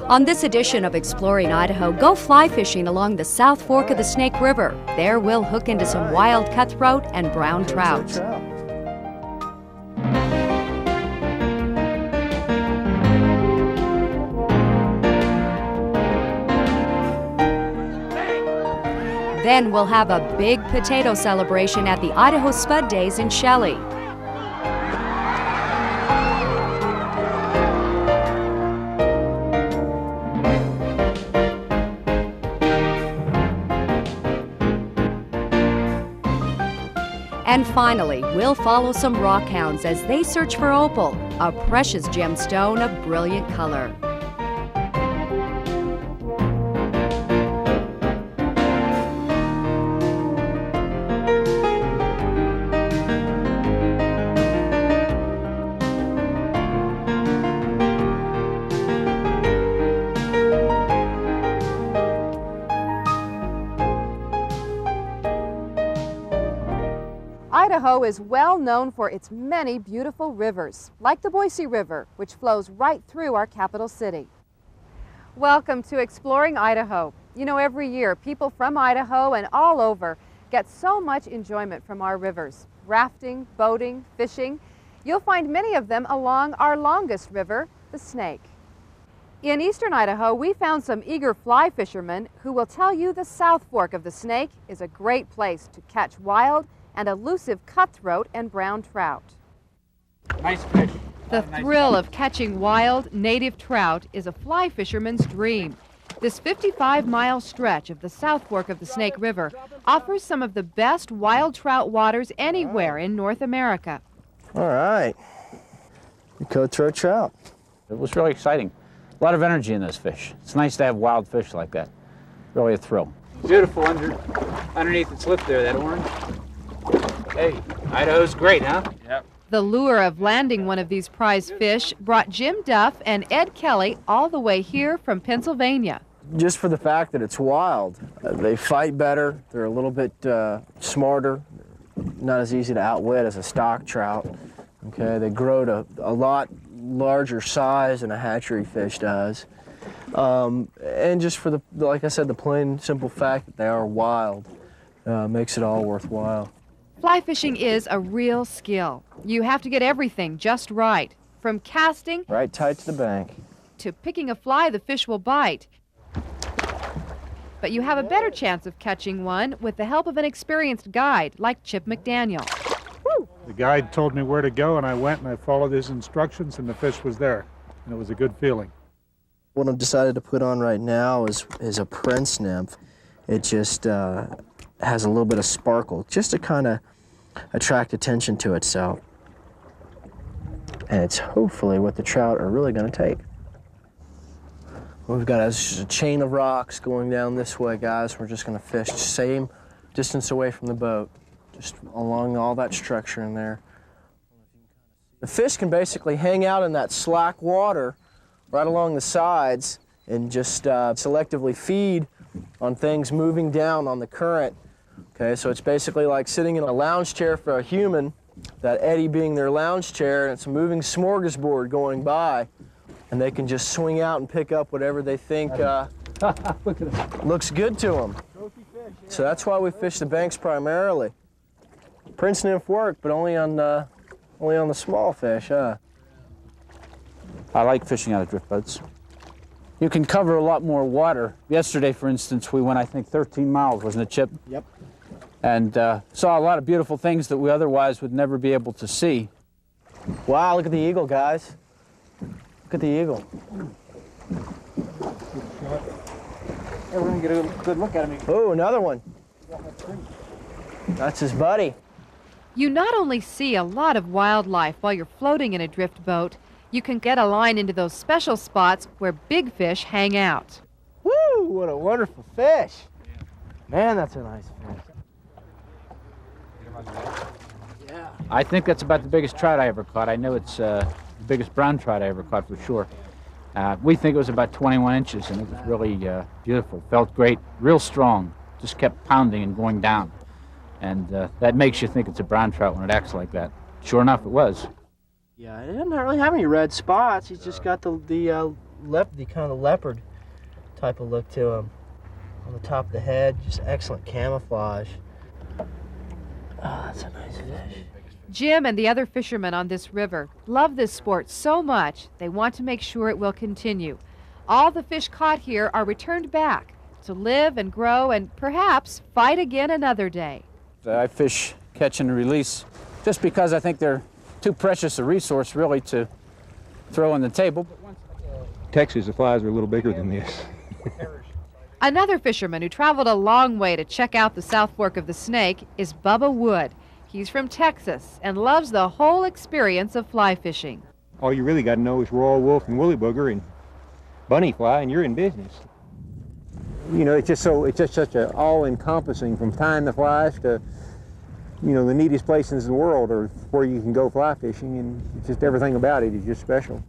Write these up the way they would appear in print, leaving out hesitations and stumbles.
On this edition of Exploring Idaho, go fly fishing along the South Fork of the Snake River. There we'll hook into some wild cutthroat and brown trout. Then we'll have a big potato celebration at the Idaho Spud Days in Shelley. And finally, we'll follow some rockhounds as they search for opal, a precious gemstone of brilliant color. Idaho is well known for its many beautiful rivers, like the Boise River, which flows right through our capital city. Welcome to Exploring Idaho. You know, every year, people from Idaho and all over get so much enjoyment from our rivers. Rafting, boating, fishing. You'll find many of them along our longest river, the Snake. In eastern Idaho, we found some eager fly fishermen who will tell you the South Fork of the Snake is a great place to catch wild and elusive cutthroat and brown trout. Nice fish. The thrill of catching wild, native trout is a fly fisherman's dream. This 55-mile stretch of the South Fork of the Snake River offers some of the best wild trout waters anywhere in North America. All right, the cutthroat trout. It was really exciting. A lot of energy in those fish. It's nice to have wild fish like that. Really a thrill. Beautiful underneath its lip there, that orange. Hey, Idaho's great, huh? Yep. The lure of landing one of these prize fish brought Jim Duff and Ed Kelly all the way here from Pennsylvania. Just for the fact that it's wild. They fight better, they're a little bit smarter, not as easy to outwit as a stock trout. Okay, they grow to a lot larger size than a hatchery fish does. And just for the, like I said, the plain simple fact that they are wild makes it all worthwhile. Fly fishing is a real skill. You have to get everything just right, from casting right tight to the bank to picking a fly the fish will bite. But you have a better chance of catching one with the help of an experienced guide like Chip McDaniel. The guide told me where to go, and I went and I followed his instructions, and the fish was there, and it was a good feeling. What I've decided to put on right now is a prince nymph. It just has a little bit of sparkle, just to kind of attract attention to itself. And it's hopefully what the trout are really going to take. We've got a chain of rocks going down this way, guys. We're just going to fish the same distance away from the boat, just along all that structure in there. The fish can basically hang out in that slack water right along the sides and just selectively feed on things moving down on the current. Okay, so it's basically like sitting in a lounge chair for a human, that eddy being their lounge chair, and it's a moving smorgasbord going by, and they can just swing out and pick up whatever they think looks good to them. So that's why we fish the banks primarily. Prince nymph work, but only on the small fish, huh? I like fishing out of drift boats. You can cover a lot more water. Yesterday, for instance, we went, I think, 13 miles, wasn't it, Chip? Yep. And saw a lot of beautiful things that we otherwise would never be able to see. Wow, look at the eagle, guys. Look at the eagle. Hey, we're going to get a good look at him. Oh, another one. That's his buddy. You not only see a lot of wildlife while you're floating in a drift boat, you can get a line into those special spots where big fish hang out. Woo, what a wonderful fish. Man, that's a nice fish. Yeah. I think that's about the biggest trout I ever caught. I know it's the biggest brown trout I ever caught for sure. We think it was about 21 inches, and it was really beautiful. Felt great, real strong. Just kept pounding and going down. And that makes you think it's a brown trout when it acts like that. Sure enough, it was. Yeah, he doesn't really have any red spots. He's just got the the kind of leopard type of look to them. On the top of the head, just excellent camouflage. Oh, that's a nice fish. Jim and the other fishermen on this river love this sport so much they want to make sure it will continue. All the fish caught here are returned back to live and grow and perhaps fight again another day. I fish catch and release just because I think they're too precious a resource really to throw on the table. Texas, the flies are a little bigger than this. Another fisherman who traveled a long way to check out the South Fork of the Snake is Bubba Wood. He's from Texas and loves the whole experience of fly fishing. All you really got to know is royal wolf and woolly booger and bunny fly, and you're in business. You know, it's just such a all-encompassing, from tying the flies to, you know, the neatest places in the world or where you can go fly fishing, and just everything about it is just special.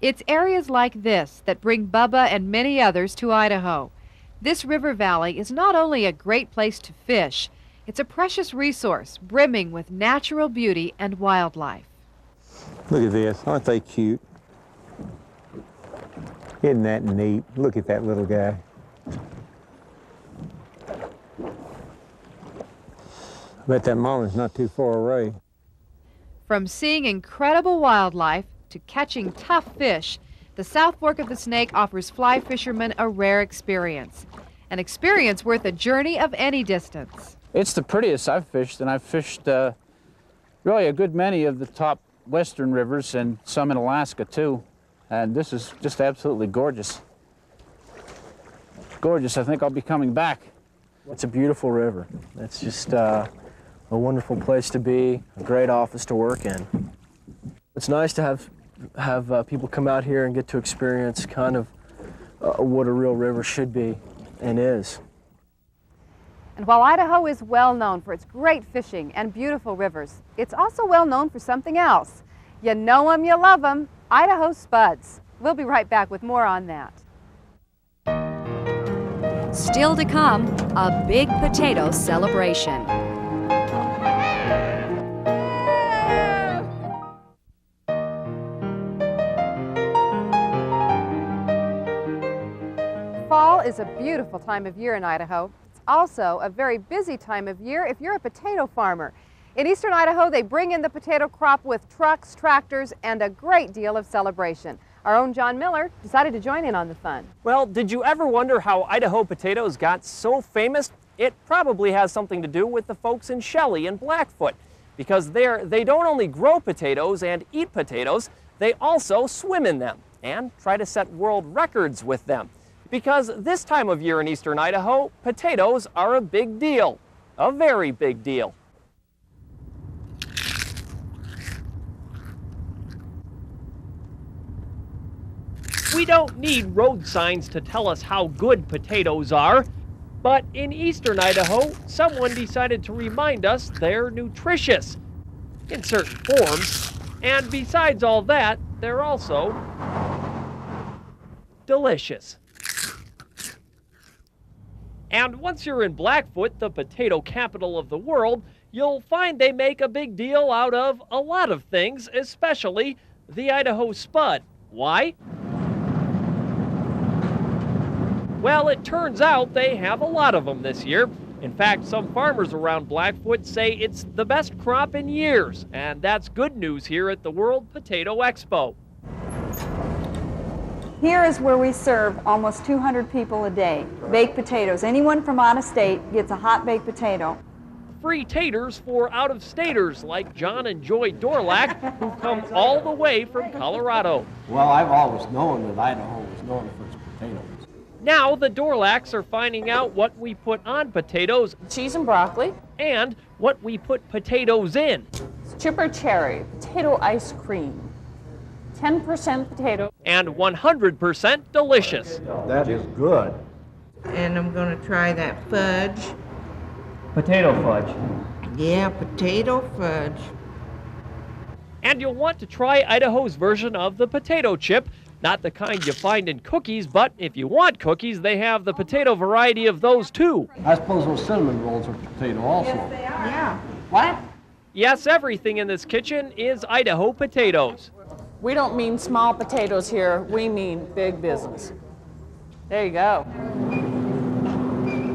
It's areas like this that bring Bubba and many others to Idaho. This river valley is not only a great place to fish, it's a precious resource brimming with natural beauty and wildlife. Look at this, aren't they cute? Isn't that neat? Look at that little guy. I bet that mama's not too far away. From seeing incredible wildlife to catching tough fish, the South Fork of the Snake offers fly fishermen a rare experience. An experience worth a journey of any distance. It's the prettiest I've fished, and I've fished really a good many of the top western rivers and some in Alaska too. And this is just absolutely gorgeous. Gorgeous. I think I'll be coming back. It's a beautiful river. It's just a wonderful place to be, a great office to work in. It's nice to have people come out here and get to experience kind of what a real river should be and is. And while Idaho is well known for its great fishing and beautiful rivers, it's also well known for something else. You know them, you love them, Idaho spuds. We'll be right back with more on that. Still to come, a big potato celebration. Fall is a beautiful time of year in Idaho. It's also a very busy time of year if you're a potato farmer. In eastern Idaho, they bring in the potato crop with trucks, tractors, and a great deal of celebration. Our own John Miller decided to join in on the fun. Well, did you ever wonder how Idaho potatoes got so famous? It probably has something to do with the folks in Shelley and Blackfoot, because they don't only grow potatoes and eat potatoes, they also swim in them and try to set world records with them. Because this time of year in eastern Idaho, potatoes are a big deal, a very big deal. We don't need road signs to tell us how good potatoes are, but in eastern Idaho, someone decided to remind us they're nutritious in certain forms, and besides all that, they're also delicious. And once you're in Blackfoot, the potato capital of the world, you'll find they make a big deal out of a lot of things, especially the Idaho spud. Why? Well, it turns out they have a lot of them this year. In fact, some farmers around Blackfoot say it's the best crop in years, and that's good news here at the World Potato Expo. Here is where we serve almost 200 people a day. Baked potatoes. Anyone from out of state gets a hot baked potato. Free taters for out-of-staters like John and Joy Dorlack, who come all the way from Colorado. Well, I've always known that Idaho was known for its potatoes. Now the Dorlacks are finding out what we put on potatoes, cheese and broccoli, and what we put potatoes in. Chipper cherry, potato ice cream, 10% potato, and 100% delicious. That is good. And I'm going to try that fudge. Potato fudge. Yeah, potato fudge. And you'll want to try Idaho's version of the potato chip. Not the kind you find in cookies, but if you want cookies, they have the potato variety of those too. I suppose those cinnamon rolls are potato also. Yes, they are. Yeah. What? Yes, everything in this kitchen is Idaho potatoes. We don't mean small potatoes here, we mean big business. There you go.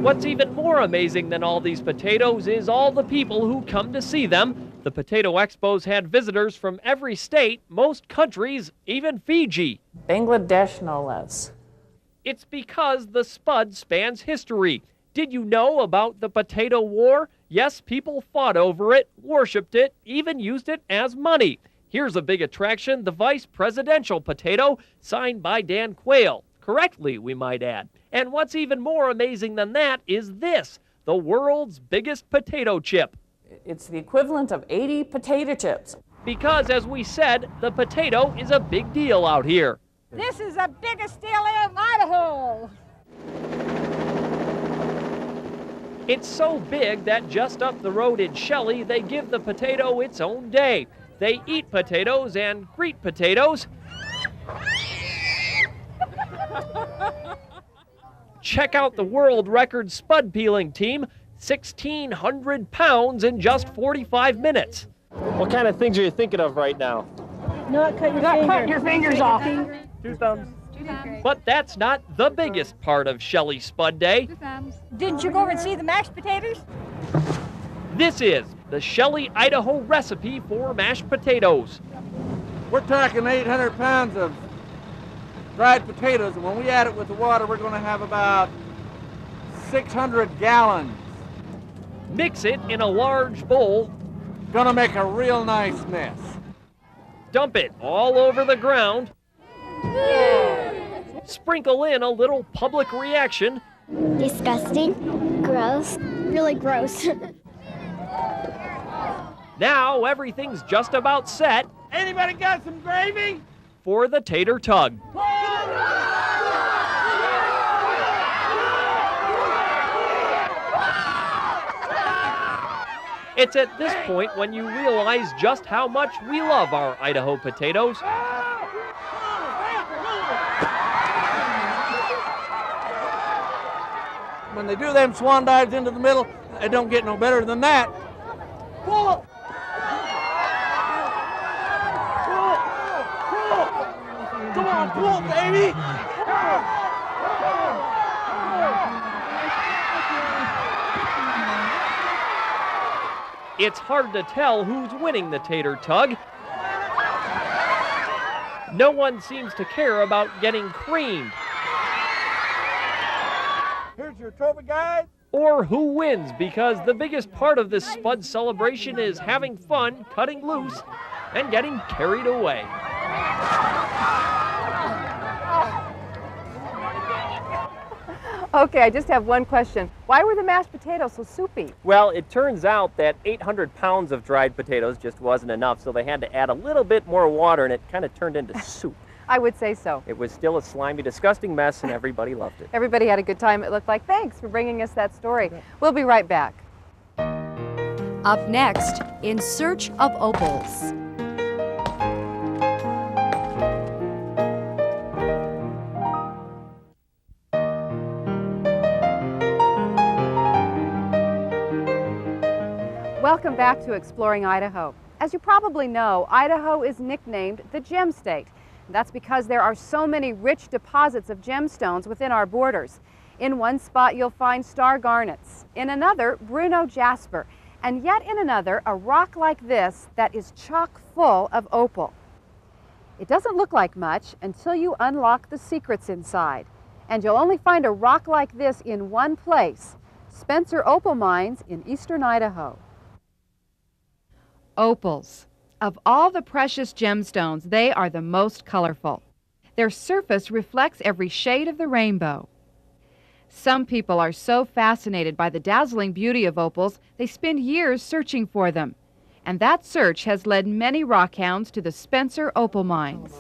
What's even more amazing than all these potatoes is all the people who come to see them. The Potato Expos had visitors from every state, most countries, even Fiji. Bangladesh, no less. It's because the spud spans history. Did you know about the Potato War? Yes, people fought over it, worshipped it, even used it as money. Here's a big attraction, the vice presidential potato, signed by Dan Quayle. Correctly, we might add. And what's even more amazing than that is this, the world's biggest potato chip. It's the equivalent of 80 potato chips. Because, as we said, the potato is a big deal out here. This is the biggest deal in Idaho. It's so big that just up the road in Shelley, they give the potato its own day. They eat potatoes and greet potatoes. Check out the world record spud peeling team, 1,600 pounds in just 45 minutes. What kind of things are you thinking of right now? Not cut your fingers off. 2 thumbs. But that's not the biggest part of Shelley Spud Day. Didn't you go over and see the mashed potatoes? This is the Shelley, Idaho recipe for mashed potatoes. We're talking 800 pounds of dried potatoes, and when we add it with the water, we're going to have about 600 gallons. Mix it in a large bowl. Gonna make a real nice mess. Dump it all over the ground. Sprinkle in a little public reaction. Disgusting, gross, really gross. Now everything's just about set. Anybody got some gravy? For the tater tug. It's at this point when you realize just how much we love our Idaho potatoes. When they do them swan dives into the middle, it don't get no better than that. Pull it! Come on, pull it, baby! It's hard to tell who's winning the tater tug. No one seems to care about getting creamed. Here's your trophy, guys. Or who wins, because the biggest part of this spud celebration is having fun, cutting loose, and getting carried away. Okay, I just have one question. Why were the mashed potatoes so soupy? Well, it turns out that 800 pounds of dried potatoes just wasn't enough, so they had to add a little bit more water, and it kind of turned into soup. I would say so. It was still a slimy, disgusting mess, and everybody loved it. Everybody had a good time, it looked like. Thanks for bringing us that story. We'll be right back. Up next, In Search of Opals. Welcome back to Exploring Idaho. As you probably know, Idaho is nicknamed the Gem State. That's because there are so many rich deposits of gemstones within our borders. In one spot you'll find star garnets, in another Bruno jasper, and yet in another a rock like this that is chock full of opal. It doesn't look like much until you unlock the secrets inside. And you'll only find a rock like this in one place, Spencer Opal Mines in eastern Idaho. Opals. Of all the precious gemstones, they are the most colorful. Their surface reflects every shade of the rainbow. Some people are so fascinated by the dazzling beauty of opals, they spend years searching for them. And that search has led many rockhounds to the Spencer Opal Mines.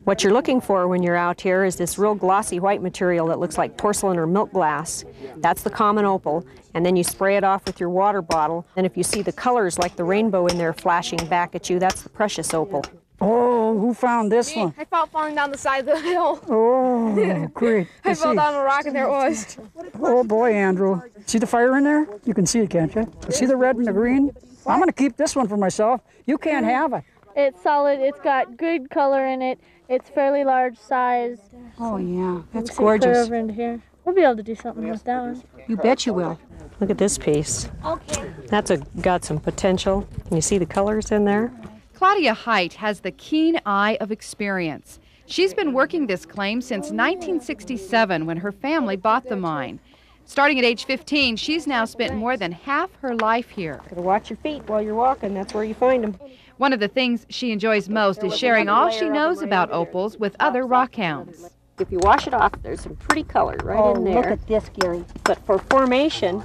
What you're looking for when you're out here is this real glossy white material that looks like porcelain or milk glass. That's the common opal, and then you spray it off with your water bottle, and if you see the colors like the rainbow in there flashing back at you, that's the precious opal. Oh, who found this one? I felt falling down the side of the hill. Oh, great. I fell down a rock and there it was. Oh boy, Andrew. See the fire in there? You can see it, can't you? You see the red and the green? I'm gonna keep this one for myself. You can't have it. It's solid. It's got good color in it. It's fairly large size. Oh yeah, that's Let's see, clear gorgeous. over into here. We'll be able to do something with that one. You bet you will. Look at this piece. Okay. That's got some potential. Can you see the colors in there? Claudia Height has the keen eye of experience. She's been working this claim since 1967 when her family bought the mine. Starting at age 15, she's now spent more than half her life here. Gotta watch your feet while you're walking. That's where you find them. One of the things she enjoys most is sharing all she knows about opals with other rockhounds. If you wash it off, there's some pretty color right in there. Look at this, Gary. But for formation,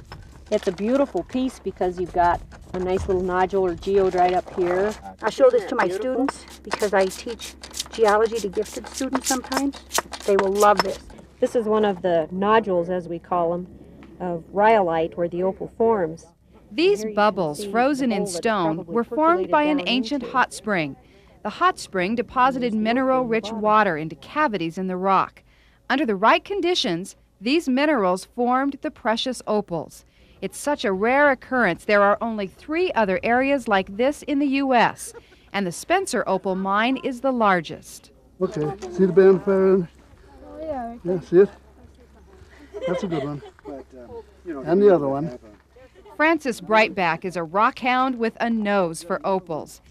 it's a beautiful piece because you've got a nice little nodule or geode right up here. I show this to my students because I teach geology to gifted students sometimes. They will love this. This is one of the nodules, as we call them, of rhyolite where the opal forms. These bubbles, frozen in stone, were formed by an ancient hot spring. The hot spring deposited mineral-rich water into cavities in the rock. Under the right conditions, these minerals formed the precious opals. It's such a rare occurrence, there are only 3 other areas like this in the U.S., and the Spencer Opal Mine is the largest. Okay, see the band fire in? Oh, yeah. Yeah, see it? That's a good one. And the other one. Francis Brightback is a rockhound with a nose for opals.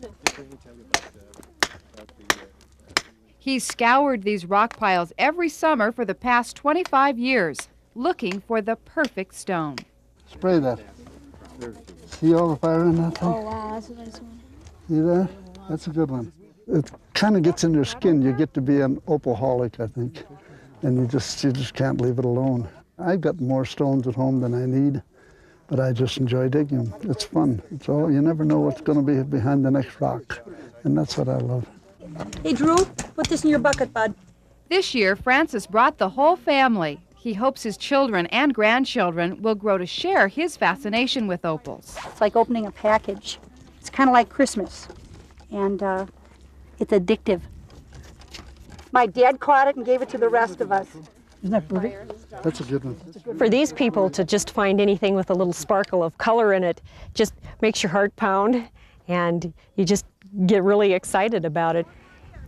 He's scoured these rock piles every summer for the past 25 years, looking for the perfect stone. Spray that. See all the fire in that thing? Oh, wow, that's a nice one. See that? That's a good one. It kind of gets in your skin. You get to be an opalholic, I think. And you just can't leave it alone. I've got more stones at home than I need, but I just enjoy digging them. It's fun. It's all, you never know what's going to be behind the next rock, and that's what I love. Hey, Drew, put this in your bucket, bud. This year, Francis brought the whole family. He hopes his children and grandchildren will grow to share his fascination with opals. It's like opening a package. It's kind of like Christmas, and it's addictive. My dad caught it and gave it to the rest of us. Isn't that pretty? That's a good one. For these people to just find anything with a little sparkle of color in it just makes your heart pound, and you just get really excited about it.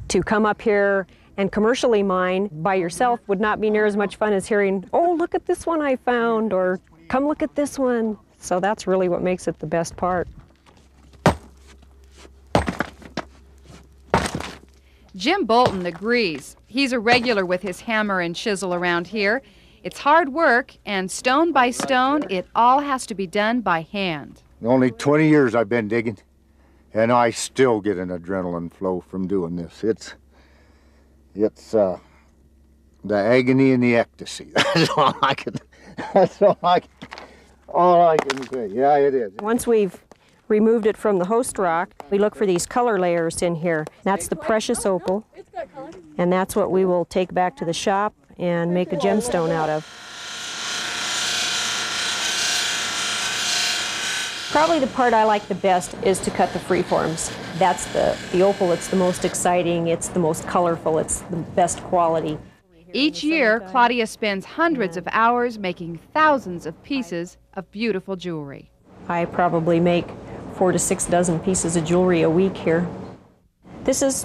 To come up here and commercially mine by yourself would not be near as much fun as hearing, oh, look at this one I found, or come look at this one. So that's really what makes it the best part. Jim Bolton agrees. He's a regular with his hammer and chisel around here. It's hard work, and stone by stone, it all has to be done by hand. Only 20 years I've been digging, and I still get an adrenaline flow from doing this. It's the agony and the ecstasy. That's all I can say. Yeah, it is. Once we've removed it from the host rock, we look for these color layers in here. That's the precious opal, and that's what we will take back to the shop and make a gemstone out of. Probably the part I like the best is to cut the freeforms. That's the opal, it's the most exciting, it's the most colorful, it's the best quality. Each year, Claudia spends hundreds of hours making thousands of pieces of beautiful jewelry. I probably make 4 to 6 dozen pieces of jewelry a week here. This is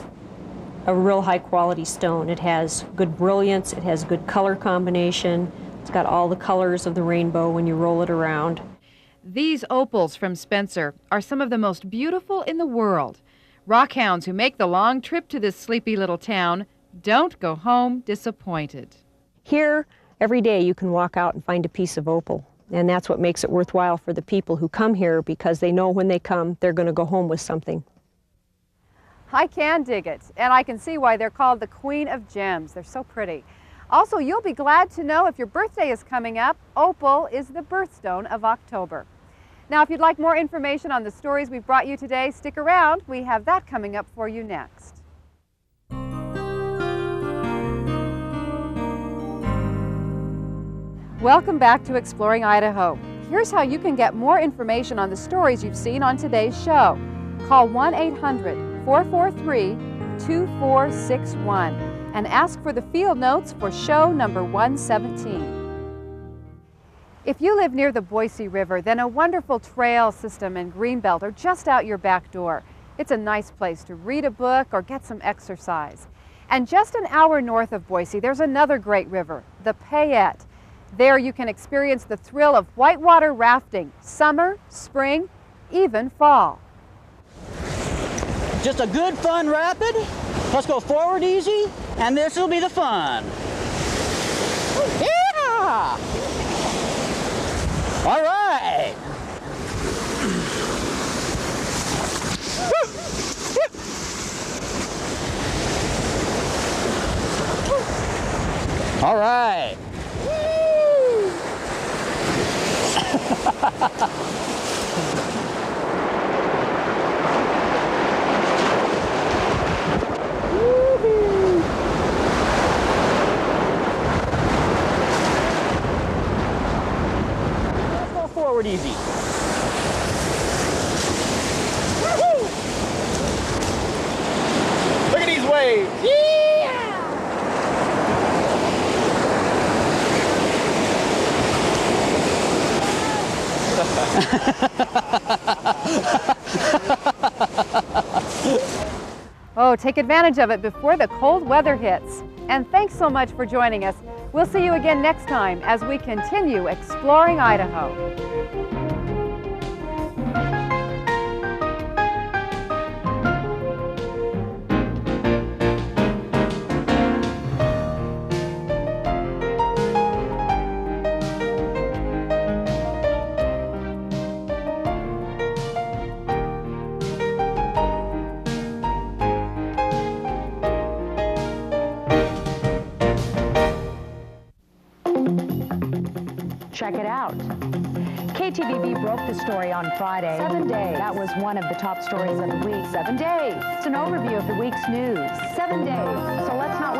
a real high quality stone. It has good brilliance, it has good color combination, it's got all the colors of the rainbow when you roll it around. These opals from Spencer are some of the most beautiful in the world. Rockhounds who make the long trip to this sleepy little town don't go home disappointed. Here, every day you can walk out and find a piece of opal. And that's what makes it worthwhile for the people who come here, because they know when they come, they're going to go home with something. I can dig it, and I can see why they're called the Queen of Gems. They're so pretty. Also, you'll be glad to know if your birthday is coming up, opal is the birthstone of October. Now, if you'd like more information on the stories we've brought you today, stick around. We have that coming up for you next. Welcome back to Exploring Idaho. Here's how you can get more information on the stories you've seen on today's show. Call 1-800-443-2461 and ask for the field notes for show number 117. If you live near the Boise River, then a wonderful trail system and greenbelt are just out your back door. It's a nice place to read a book or get some exercise. And just an hour north of Boise, there's another great river, the Payette. There you can experience the thrill of whitewater rafting, summer, spring, even fall. Just a good, fun rapid. Let's go forward easy, and this will be the fun. Yeah! All right. All right. Let's go forward easy. Look at these waves. Oh, take advantage of it before the cold weather hits. And thanks so much for joining us. We'll see you again next time as we continue exploring Idaho. Check it out. KTVB broke the story on Friday. 7 days. That was one of the top stories of the week. 7 days. It's an overview of the week's news. 7 days. So let's not